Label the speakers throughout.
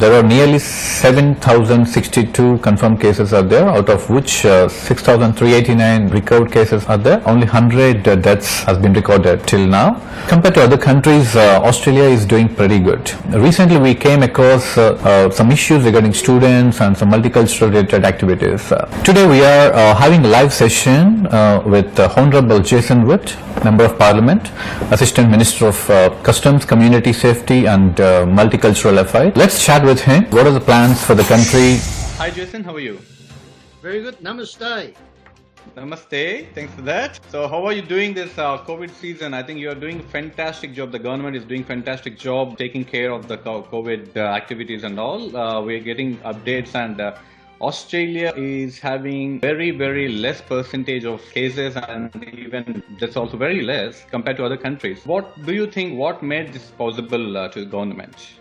Speaker 1: There are nearly 7,062 confirmed cases are there, out of which 6,389 recovered cases are there. Only 100 deaths has been recorded till now. Compared to other countries, Australia is doing pretty good. Recently we came across some issues regarding students and some multicultural related activities. Today we are having a live session with Honorable JasonWood, Member of Parliament, Assistant Minister of Customs, Community Safety and Multicultural Affairs. Let's chat with him. What are the plans for the country?
Speaker 2: Hi Jason, how are you?
Speaker 3: Very good. Namaste.
Speaker 2: Namaste, thanks for that. So how are you doing this COVID season? I think you are doing a fantastic job. The government is doing a fantastic job taking care of the COVID activities and all. We're getting updates, and Australia is having very less percentage of cases, and even that's also very less compared to other countries. What do you think, what made this possible to the government?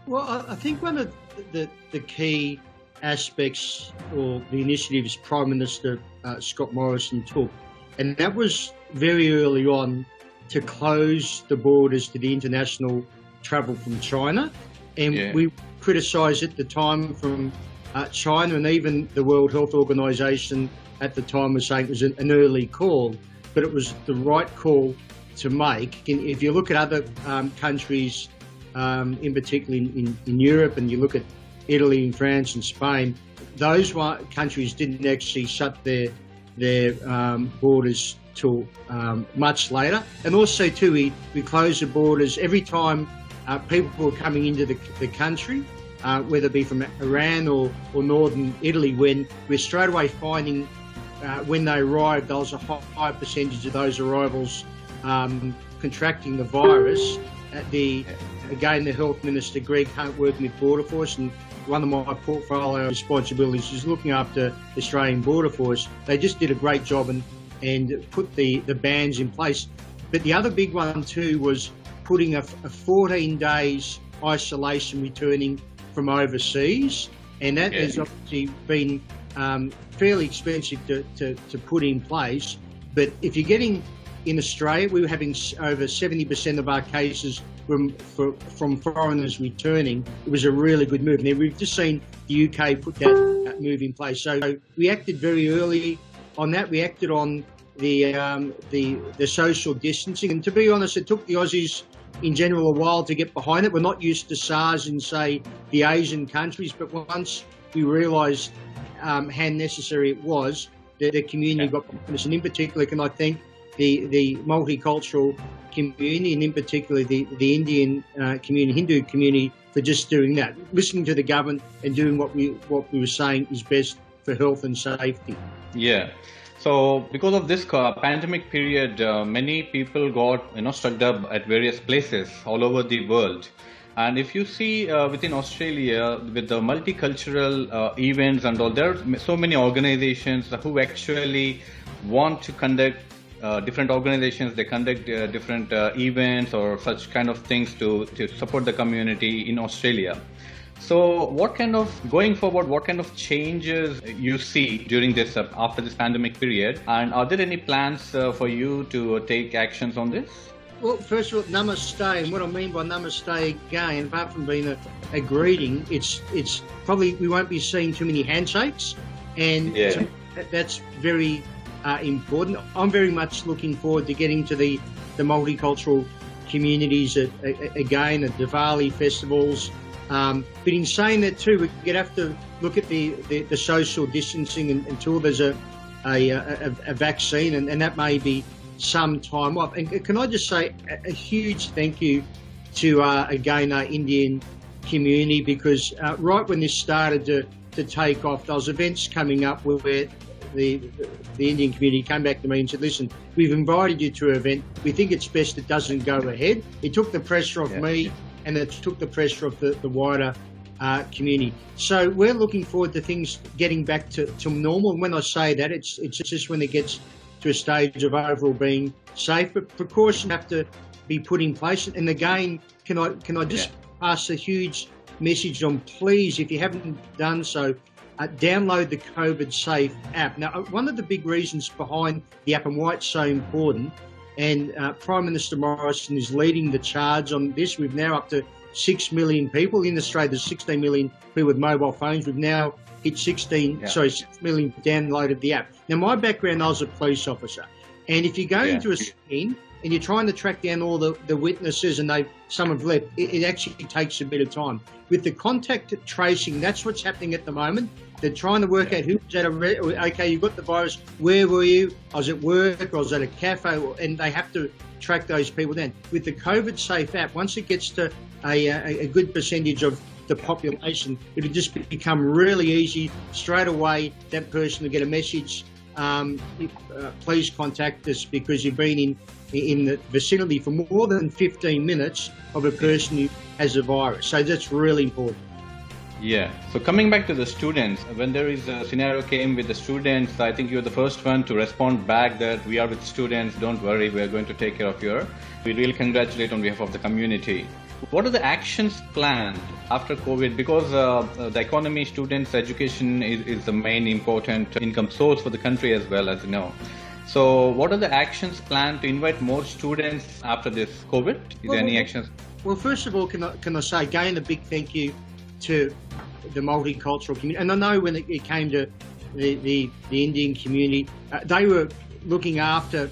Speaker 3: Well, I think one of the key aspects or the initiatives Prime Minister Scott Morrison took, and that was very early on to close the borders to the international travel from China. And we criticised at the time from China, and even the World Health Organization at the time was saying it was an early call, but it was the right call to make. And if you look at other countries, in particular in Europe, and you look at Italy and France and Spain, those countries didn't actually shut their borders till much later. And also too, we closed the borders every time people were coming into the country, whether it be from Iran or northern Italy, when we're straight away finding when they arrived, there was a high percentage of those arrivals contracting the virus. Again, the Health Minister, Greg Hunt, working with Border Force, and one of my portfolio responsibilities is looking after the Australian Border Force. They just did a great job and put the bans in place. But the other big one too was putting a 14 days isolation returning from overseas, and that has obviously been fairly expensive to put in place. But if you're getting in Australia, we were having over 70% of our cases from foreigners returning. It was a really good move. Now, we've just seen the UK put that move in place. So we acted very early on that. We acted on the social distancing. And to be honest, it took the Aussies in general a while to get behind it. We're not used to SARS in, say, the Asian countries, but once we realised how necessary it was, the community got behind us. And in particular, can I thank the multicultural community, and in particular the Indian community, Hindu community, for just doing that, listening to the government and doing what we were saying is best for health and safety. Yeah.
Speaker 2: So because of this pandemic period, many people got stuck up at various places all over the world. And if you see within Australia, with the multicultural events and all, there are so many organizations who actually want to conduct different organizations. They conduct different events or such kind of things to support the community in Australia. So what kind of, going forward, what kind of changes you see during this, after this pandemic period? And are there any plans for you to take actions on this?
Speaker 3: Well, first of all, namaste. And what I mean by namaste again, apart from being a greeting, it's probably, we won't be seeing too many handshakes. And that's very important. I'm very much looking forward to getting to the multicultural communities again at Diwali festivals. But in saying that too, we're going to have to look at the social distancing until there's a vaccine, and that may be some time off. And can I just say a huge thank you to again our Indian community, because right when this started to take off, there was events coming up where the Indian community came back to me and said, listen, we've invited you to an event. We think it's best it doesn't go ahead. It took the pressure off me, and it took the pressure off the wider community. So we're looking forward to things getting back to normal. And when I say that, it's just when it gets to a stage of overall being safe. But precautions have to be put in place. And again, can I just pass a huge message on, please, if you haven't done so, download the COVID Safe app. Now, one of the big reasons behind the app and why it's so important and Prime Minister Morrison is leading the charge on this. We've now up to 6 million people. In Australia, there's 16 million people with mobile phones. We've now hit 6 million downloaded the app. Now, my background, I was a police officer. And if you go into a scene and you're trying to track down all the witnesses and some have left, it actually takes a bit of time. With the contact tracing, that's what's happening at the moment. They're trying to work out who was at okay, you've got the virus, where were you? I was at work, I was at a cafe, and they have to track those people down. With the COVID Safe app, once it gets to a good percentage of the population, it'll just become really easy. Straight away, that person will get a message, please contact us because you've been in the vicinity for more than 15 minutes of a person who has a virus. So that's really important.
Speaker 2: Yeah. So coming back to the students, when there is a scenario came with the students, I think you're the first one to respond back that we are with students, don't worry, we're going to take care of you. We really congratulate on behalf of the community. What are the actions planned after COVID? Because the economy, students, education is the main important income source for the country as well, as you know. So what are the actions planned to invite more students after this COVID? Is there any actions?
Speaker 3: Well, first of all, can I say again a big thank you to the multicultural community. And I know when it came to the Indian community, they were looking after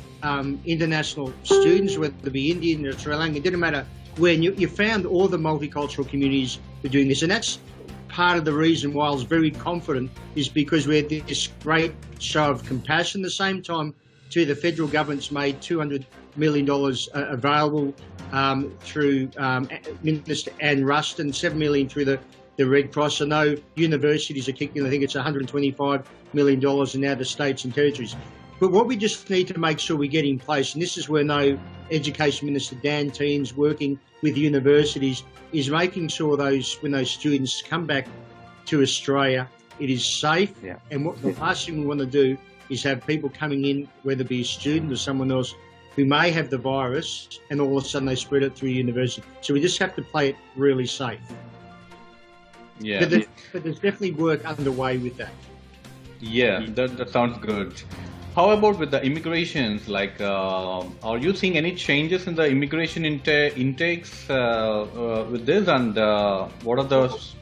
Speaker 3: international students, whether it be Indian or Sri Lankan, it didn't matter when. You found all the multicultural communities were doing this. And that's part of the reason why I was very confident, is because we had this great show of compassion. At the same time, too, the federal government's made $200 million available through Minister Anne Ruston, $7 million through the Red Cross. I know universities are kicking, I think it's $125 million in now the states and territories. But what we just need to make sure we get in place, and this is where Education Minister Dan Teen's working with universities, is making sure when those students come back to Australia, it is safe. Yeah. And what the last thing we want to do is have people coming in, whether it be a student or someone else, who may have the virus and all of a sudden they spread it through university. So we just have to play it really safe.
Speaker 2: Yeah.
Speaker 3: But there's definitely work underway with that.
Speaker 2: Yeah, that sounds good. How about with the immigrations? Like, are you seeing any changes in the immigration intakes with this? And what are those?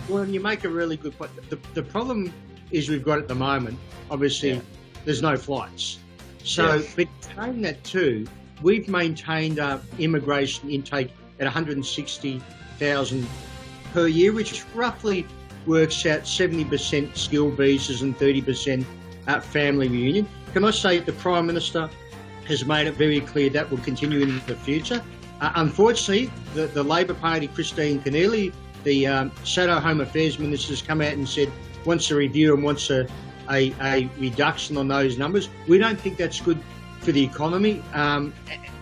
Speaker 3: Well, you make a really good point. The problem is we've got at the moment, obviously, there's no flights. So, but saying that too, we've maintained our immigration intake at 160,000 per year, which roughly works out 70% skilled visas and 30% family reunion. Can I say the Prime Minister has made it very clear that will continue in the future. Unfortunately, the Labor Party, Christine Keneally, the Shadow Home Affairs Minister, has come out and said wants a review and wants a reduction on those numbers. We don't think that's good for the economy, and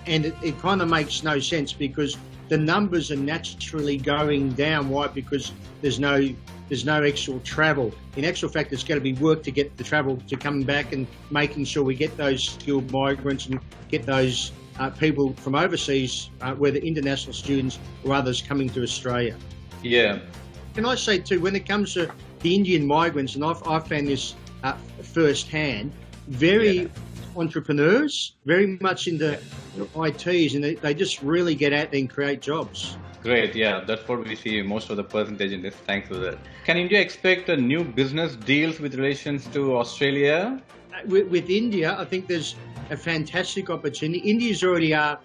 Speaker 3: it kind of makes no sense because the numbers are naturally going down. Why? Because there's no actual travel. In actual fact, there's going to be work to get the travel to come back and making sure we get those skilled migrants and get those people from overseas, whether international students or others coming to Australia.
Speaker 2: Yeah.
Speaker 3: Can I say too, when it comes to the Indian migrants, and I've found this firsthand, very entrepreneurs, very much into ITs, and they just really get out there and create jobs.
Speaker 2: Great, yeah, that's what we see most of the percentage in this. Thanks for that. Can India expect a new business deals with relations to Australia?
Speaker 3: With India, I think there's a fantastic opportunity. India's already our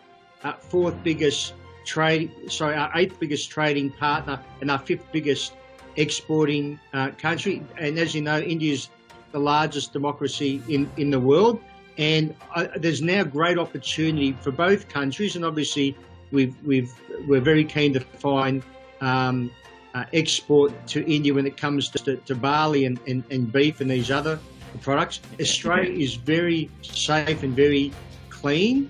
Speaker 3: eighth biggest trading partner and our fifth biggest exporting country. And as you know, India's the largest democracy in the world. And there's now great opportunity for both countries. And obviously, we're very keen to find export to India when it comes to barley and beef and these other products. Australia is very safe and very clean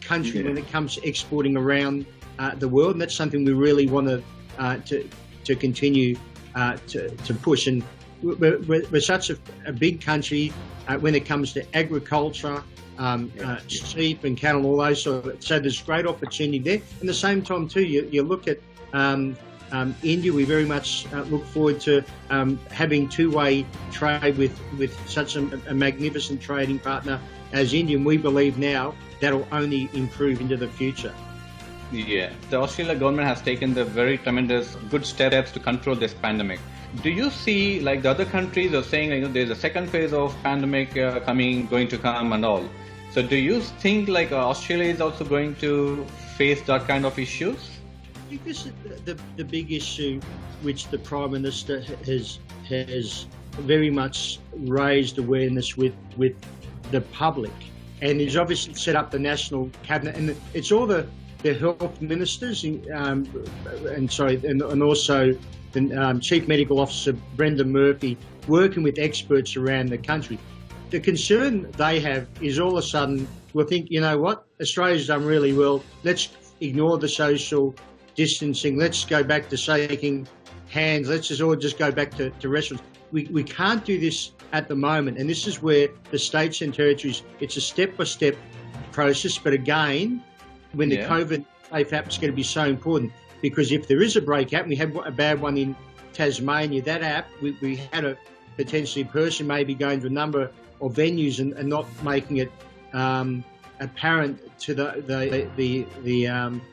Speaker 3: country when it comes to exporting around the world, and that's something we really want to continue to push. And we're such a big country when it comes to agriculture, sheep and cattle, all those sort of. So there's great opportunity there. And at the same time too, you look at India. We very much look forward to having two-way trade with such a magnificent trading partner as India. And we believe now that'll only improve into the future.
Speaker 2: Yeah, the Australia government has taken the very tremendous good steps to control this pandemic. Do you see, like the other countries are saying, there's a second phase of pandemic going to come and all. So do you think like Australia is also going to face that kind of issues?
Speaker 3: I think this is the big issue which the Prime Minister has very much raised awareness with the public, and he's obviously set up the National Cabinet, and it's all the health ministers and also the Chief Medical Officer Brendan Murphy working with experts around the country. The concern they have is all of a sudden we'll think, you know what, Australia's done really well, let's ignore the social distancing, let's go back to shaking hands, let's just go back to restaurants. We can't do this at the moment, and this is where the states and territories, it's a step-by-step process, but again, when the COVID Safe app is going to be so important, because if there is a breakout, and we had a bad one in Tasmania, that app, we had a potentially person maybe going to a number of venues and not making it apparent to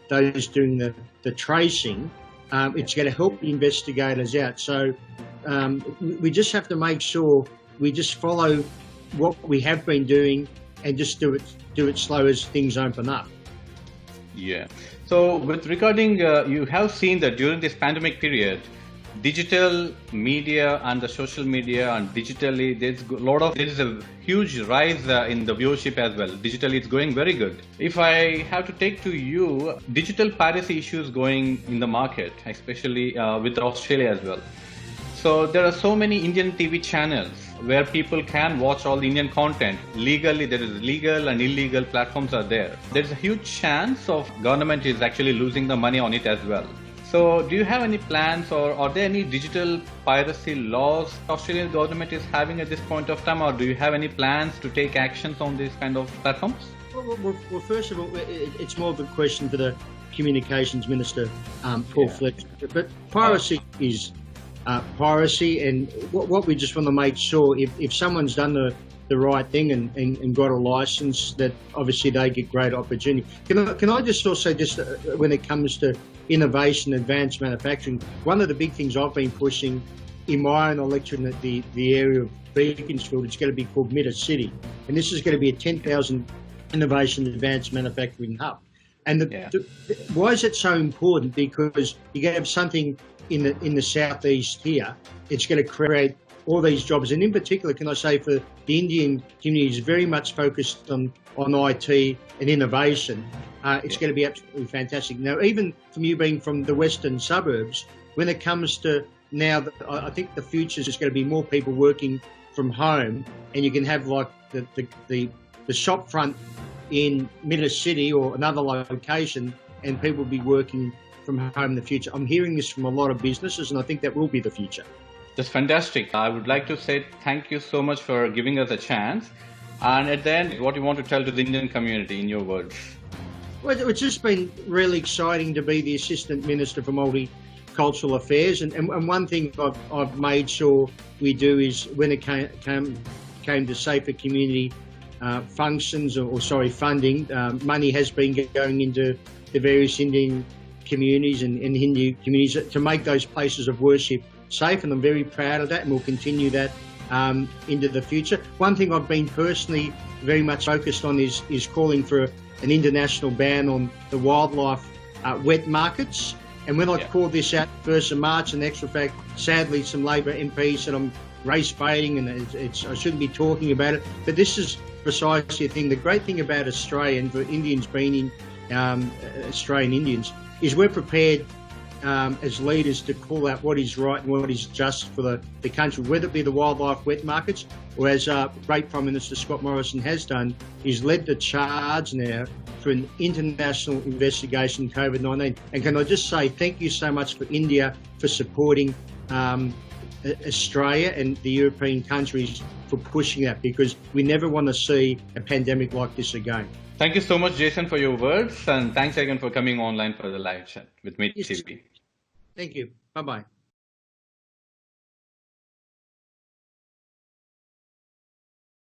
Speaker 3: those doing the tracing. It's going to help the investigators out. So we just have to make sure we just follow what we have been doing and just do it slow as things open up.
Speaker 2: Yeah. So with regarding, you have seen that during this pandemic period, digital media and the social media and digitally, there is a huge rise in the viewership as well. Digitally, it's going very good. If I have to take to you, digital piracy issues going in the market, especially with Australia as well. So there are so many Indian TV channels where people can watch all the Indian content legally. There is legal and illegal platforms are there. There's a huge chance of government is actually losing the money on it as well. So do you have any plans, or are there any digital piracy laws Australian government is having at this point of time, or do you have any plans to take actions on these kind of platforms?
Speaker 3: Well, first of all, it's more of a question for the Communications Minister, Paul Fletcher. But piracy is piracy, and what we just want to make sure, if someone's done the right thing and got a license, that obviously they get great opportunity. Can I just also when it comes to innovation, advanced manufacturing, one of the big things I've been pushing in my own electorate, the area of Beaconsfield, it's going to be called Meta City, and this is going to be a 10,000 innovation advanced manufacturing hub. And why is it so important? Because you're going to have something in the southeast here. It's going to create all these jobs, and in particular, can I say, for the Indian community, is very much focused on IT and innovation. It's going to be absolutely fantastic. Now, even from you being from the western suburbs, when it comes to now, I think the future is going to be more people working from home, and you can have like the shop front in Meta City or another location, and people will be working from home in the future. I'm hearing this from a lot of businesses, and I think that will be the future.
Speaker 2: That's fantastic. I would like to say thank you so much for giving us a chance. And at the end, what you want to tell to the Indian community in your words?
Speaker 3: Well, it's just been really exciting to be the Assistant Minister for Multicultural Affairs. And one thing I've made sure we do is when it came to safer community functions, funding, money has been going into the various Indian communities and Hindu communities to make those places of worship safe, and I'm very proud of that, and we'll continue that into the future. One thing I've been personally very much focused on is calling for an international ban on the wildlife wet markets. And when I called this out 1st of March, and actual fact, sadly, some Labor MPs said I'm race baiting and I shouldn't be talking about it. But this is precisely a thing. The great thing about Australia, and for Indians being Australian Indians, is we're prepared as leaders to call out what is right and what is just for the country, whether it be the wildlife wet markets, or as great Prime Minister Scott Morrison has done, he's led the charge now for an international investigation of COVID-19. And can I just say thank you so much for India for supporting Australia and the European countries for pushing that, because we never want to see a pandemic like this again.
Speaker 2: Thank you so much, Jason, for your words, and thanks again for coming online for the live chat with me, TV.
Speaker 3: Thank you. Bye-bye.